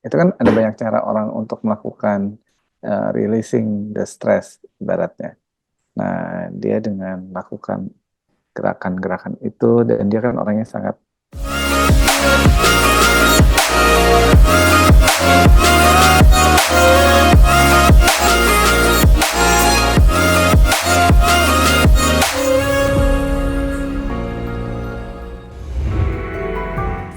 Itu kan ada banyak cara orang untuk melakukan releasing the stress ibaratnya. Nah, dia dengan melakukan gerakan-gerakan itu, dan dia kan orangnya sangat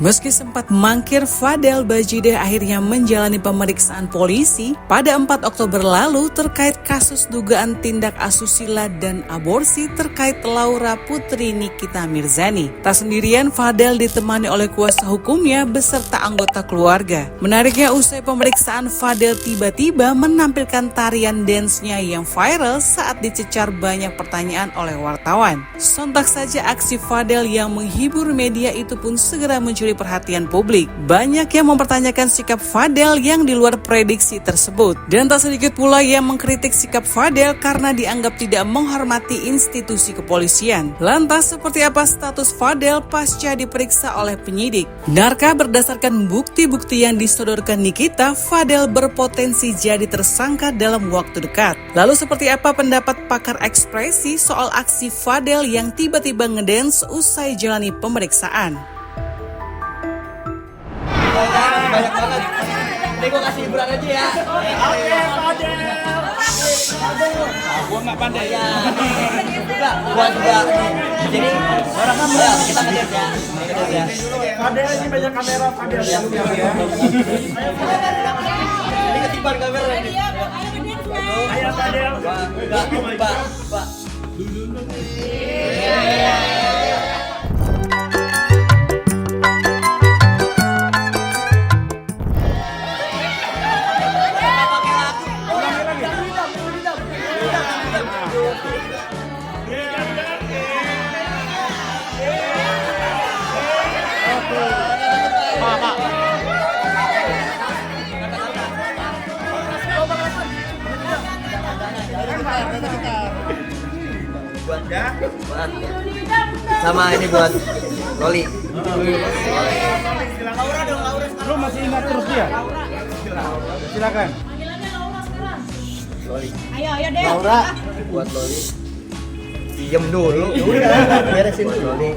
Meski sempat mangkir, Fadel Bajideh akhirnya menjalani pemeriksaan polisi pada 4 Oktober lalu terkait kasus dugaan tindak asusila dan aborsi terkait Laura Putri Nikita Mirzani. Tak sendirian, Fadel ditemani oleh kuasa hukumnya beserta anggota keluarga. Menariknya, usai pemeriksaan, Fadel tiba-tiba menampilkan tarian dance-nya yang viral saat dicecar banyak pertanyaan oleh wartawan. Sontak saja aksi Fadel yang menghibur media itu pun segera mencuri perhatian publik. Banyak yang mempertanyakan sikap Fadel yang di luar prediksi tersebut. Dan tak sedikit pula yang mengkritik sikap Fadel karena dianggap tidak menghormati institusi kepolisian. Lantas seperti apa status Fadel pasca diperiksa oleh penyidik? Benarkah berdasarkan bukti-bukti yang disodorkan Nikita, Fadel berpotensi jadi tersangka dalam waktu dekat? Lalu seperti apa pendapat pakar ekspresi soal aksi Fadel yang tiba-tiba ngedance usai jalani pemeriksaan? Banyak banget. Ini gue kasih hiburan aja ya. Oke, Fadel. Gue nggak pandai. Ya. Gua juga. Jadi orang kan ya, kita ngeliat ya. Fadel ini banyak kamera Fadel ya. Ini ketiban kamera ini. Ayo Fadel. Mbak. Buat sama ini buat Loli. Laura dong, Laura. Lu masih ingat terus dia? Silakan. Loli. Ayo deh. Laura buat Loli. Diem dulu. Beresin dulu Loli.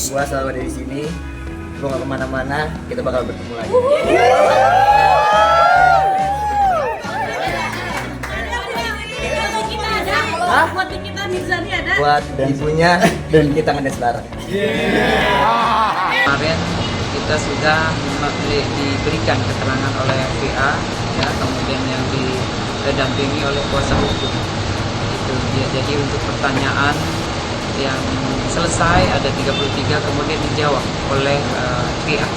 Gua selalu ada di sini. Gua nggak kemana-mana. Kita bakal bertemu lagi. Hah? Buat Nikita Mirzani ada? Buat ibunya dan kita ngedance bareng. Kemarin kita sudah diberikan keterangan oleh VA, ya, kemudian yang didampingi oleh kuasa hukum. Itu dia. Jadi untuk pertanyaan yang selesai ada 33 kemudian dijawab oleh VA.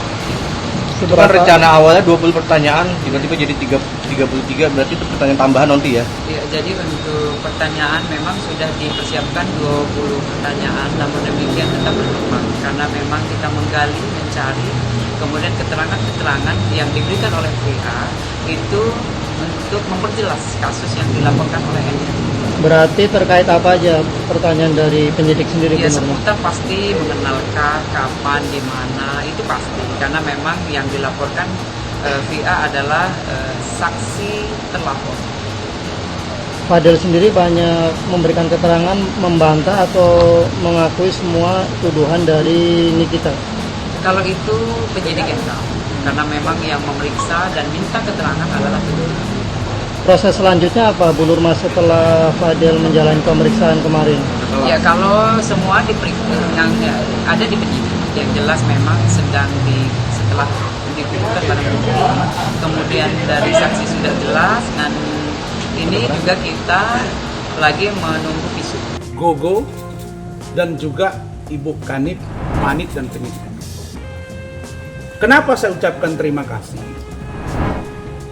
Itu kan rencana awalnya 20 pertanyaan, tiba-tiba jadi 33, berarti itu pertanyaan tambahan nanti ya? Ya, jadi untuk pertanyaan memang sudah dipersiapkan 20 pertanyaan, namun demikian tetap berkembang karena memang kita menggali, mencari, kemudian keterangan-keterangan yang diberikan oleh VA itu untuk memperjelas kasus yang dilaporkan oleh NR. Berarti terkait apa aja pertanyaan dari penyidik sendiri? Ya, seputar pasti mengenalkah, kapan, di mana, itu pasti. Karena memang yang dilaporkan VA adalah saksi terlapor. Fadel sendiri banyak memberikan keterangan, membantah atau mengakui semua tuduhan dari Nikita? Kalau itu penyidik yang tahu. Karena memang yang memeriksa dan minta keterangan adalah penyidik. Proses selanjutnya apa, Bu Nurma, setelah Fadel menjalani pemeriksaan kemarin? Ya, kalau semua yang ada di penyidik, yang jelas memang sedang setelah dikumpulkan barang bukti, kemudian dari saksi sudah jelas, dan ini juga kita lagi menunggu visu. Gogo dan juga Ibu Kanit, Manit dan penyidik. Kenapa saya ucapkan terima kasih?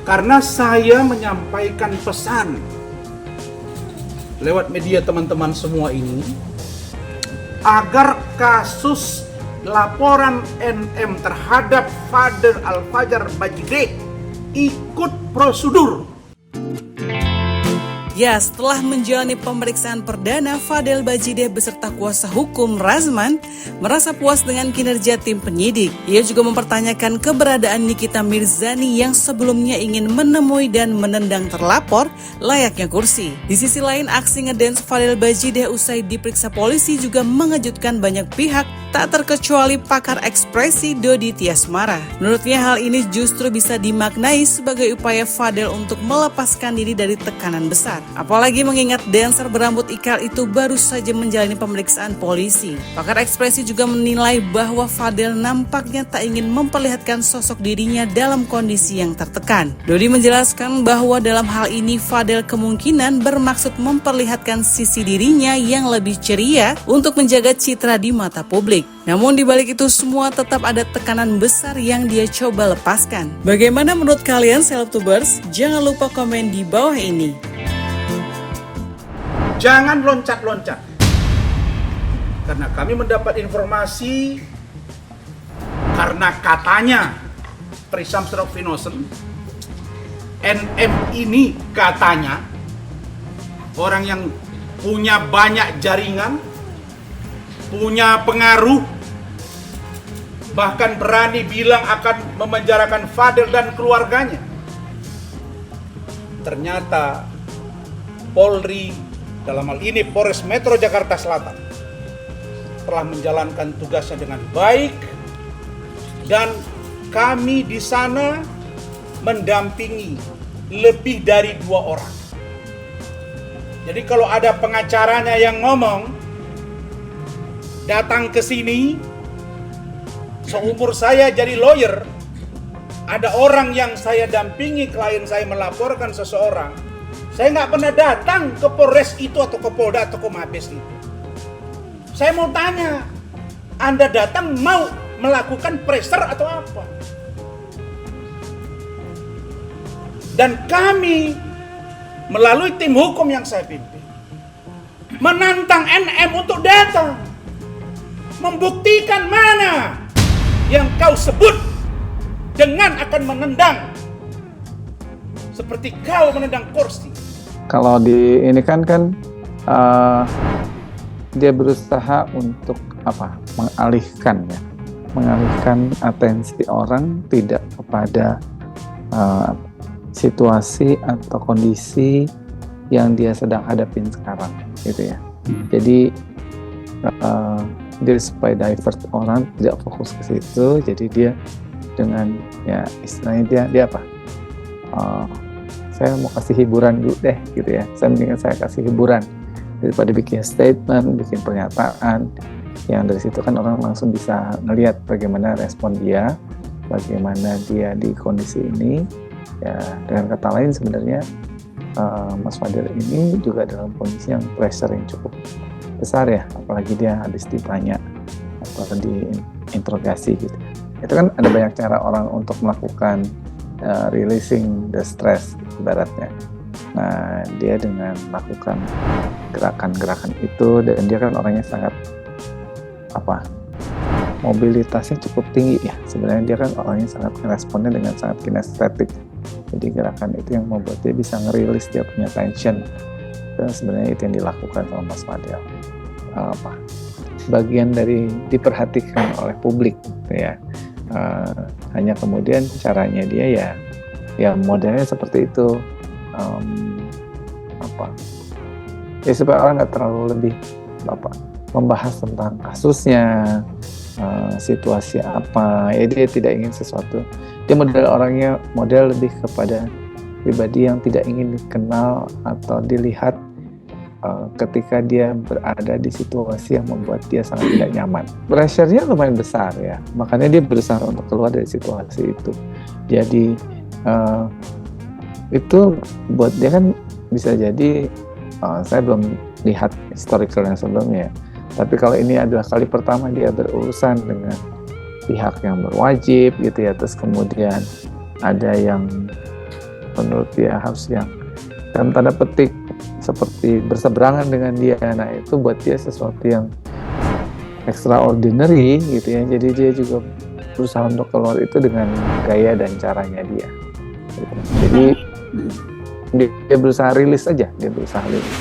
Karena saya menyampaikan pesan lewat media teman-teman semua ini agar kasus laporan NM terhadap Fadel Al-Fajar Bajideh ikut prosedur. Ya, setelah menjalani pemeriksaan perdana, Fadel Bajideh beserta kuasa hukum Razman merasa puas dengan kinerja tim penyidik. Ia juga mempertanyakan keberadaan Nikita Mirzani yang sebelumnya ingin menemui dan menendang terlapor layaknya kursi. Di sisi lain, aksi ngedance Fadel Bajideh usai diperiksa polisi juga mengejutkan banyak pihak, tak terkecuali pakar ekspresi Dodi Tiasmara. Menurutnya hal ini justru bisa dimaknai sebagai upaya Fadel untuk melepaskan diri dari tekanan besar. Apalagi mengingat dancer berambut ikal itu baru saja menjalani pemeriksaan polisi. Pakar ekspresi juga menilai bahwa Fadel nampaknya tak ingin memperlihatkan sosok dirinya dalam kondisi yang tertekan. Dodi menjelaskan bahwa dalam hal ini Fadel kemungkinan bermaksud memperlihatkan sisi dirinya yang lebih ceria untuk menjaga citra di mata publik. Namun di balik itu semua tetap ada tekanan besar yang dia coba lepaskan. Bagaimana menurut kalian Selebtubers? Jangan lupa komen di bawah ini. Jangan loncat-loncat. Karena kami mendapat informasi karena katanya presumption of innocence, NM ini katanya orang yang punya banyak jaringan, punya pengaruh, bahkan berani bilang akan memenjarakan Fadel dan keluarganya. Ternyata Polri, dalam hal ini Polres Metro Jakarta Selatan, telah menjalankan tugasnya dengan baik dan kami di sana mendampingi lebih dari 2 orang. Jadi kalau ada pengacaranya yang ngomong datang ke sini, seumur saya jadi lawyer, ada orang yang saya dampingi, klien saya melaporkan seseorang, saya nggak pernah datang ke Polres itu atau ke Polda atau ke Mabes itu. Saya mau tanya, Anda datang mau melakukan pressure atau apa? Dan kami melalui tim hukum yang saya pimpin menantang NM untuk datang, membuktikan mana yang kau sebut dengan akan menendang seperti kau menendang kursi. Kalau di ini kan dia berusaha untuk mengalihkan atensi orang tidak kepada situasi atau kondisi yang dia sedang hadapin sekarang, gitu ya. Jadi dia supaya divert orang tidak fokus ke situ, jadi dia dengan ya istilahnya dia saya mau kasih hiburan dulu deh, gitu ya. Saya kasih hiburan daripada bikin statement, bikin pernyataan yang dari situ kan orang langsung bisa melihat bagaimana respon dia, bagaimana dia di kondisi ini. Ya, dengan kata lain sebenarnya Mas Fadel ini juga dalam kondisi yang pressure yang cukup besar ya, apalagi dia habis ditanya atau diinterogasi gitu. Itu kan ada banyak cara orang untuk melakukan releasing the stress ibaratnya. Nah, dia dengan melakukan gerakan-gerakan itu, dan dia kan orangnya sangat mobilitasnya cukup tinggi ya. Sebenarnya dia kan orangnya sangat responnya dengan sangat kinestetik. Jadi gerakan itu yang membuat dia bisa ngerilis dia punya tension. Dan sebenarnya itu yang dilakukan sama Mas Fadel. Bagian dari diperhatikan oleh publik ya. Hanya kemudian caranya dia ya modelnya seperti itu. Ya supaya orang nggak terlalu lebih membahas tentang kasusnya, situasi apa. Ya dia tidak ingin sesuatu. Dia model lebih kepada pribadi yang tidak ingin dikenal atau dilihat ketika dia berada di situasi yang membuat dia sangat tidak nyaman. Pressure-nya lumayan besar ya, makanya dia berusaha untuk keluar dari situasi itu. Jadi itu buat dia kan bisa jadi, saya belum lihat historical yang sebelumnya, tapi kalau ini adalah kali pertama dia berurusan dengan pihak yang berwajib gitu ya, terus kemudian ada yang menurut dia harus yang dalam tanda petik seperti berseberangan dengan dia. Nah itu buat dia sesuatu yang extraordinary gitu ya, jadi dia juga berusaha untuk keluar itu dengan gaya dan caranya dia gitu. Jadi dia berusaha rilis aja, dia berusaha rilis.